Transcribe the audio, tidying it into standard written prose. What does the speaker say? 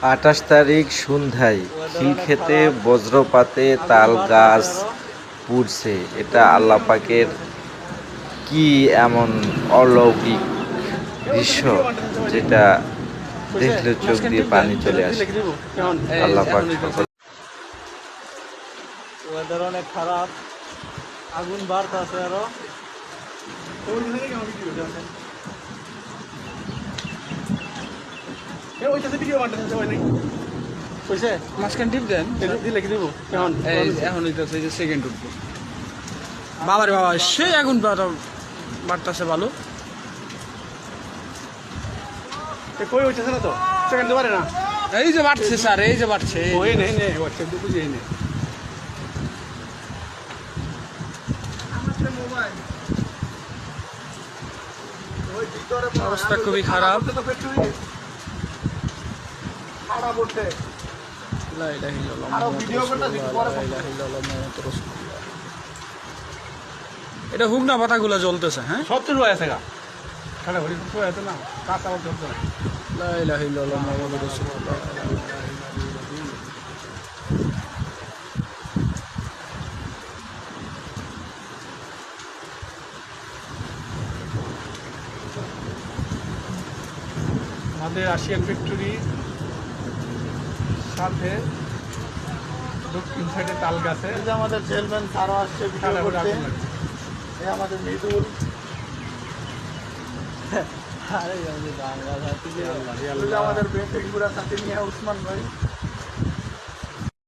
28 তারিখ সন্ধ্যায় খিলক্ষেতে বজ্রপাতে তাল গাছ পুড়ছে। এটা আল্লাহ পাকের কি এমন অলৌকিক দৃশ্য, যেটা দেখলে চোখ দিয়ে পানি চলে আসে। আল্লাহ পাক সকল। ওয়েদার অনেক খারাপ, আগুন বাড়তেছে আরো। মাঝখান টিপ দেন, দিলে কি দিব কেমন? এখন হইতেছে যে সেকেন্ড উঠবো। বাবারে বাবা, সেই আগুন বাড়তেছে ভালো। কই হইতেছে না তো, সেকেন্ড পারে না। এই যে বাড়ছে স্যার, এই যে বাড়ছে। ওই নেই নেই হোয়াটসঅ্যাপ তো বুঝিয়ে নেই। অবস্থা খুবই খারাপ। এটা হুগনা পাতাগুলো জ্বলতেছে। হ্যাঁ, সব তো রয়ে আছে গা, ঠান্ডা ঘড়ি তো আছে না, কাঁচা আবার চলছে না। লা ইলাহা ইল্লাল্লাহ মুহাম্মাদুর রাসূলুল্লাহ। আমাদের রাশিয়ান ফ্যাক্টরি সাথে দক্ষিণ সাইডে তাল গাছে আমাদের চেয়ারম্যান স্যারও আসছে ভিডিও করতে। এই আমাদের মৃদুল, আমাদের বেঙ্গুড়া সাথে নিয়ে উসমান ভাই।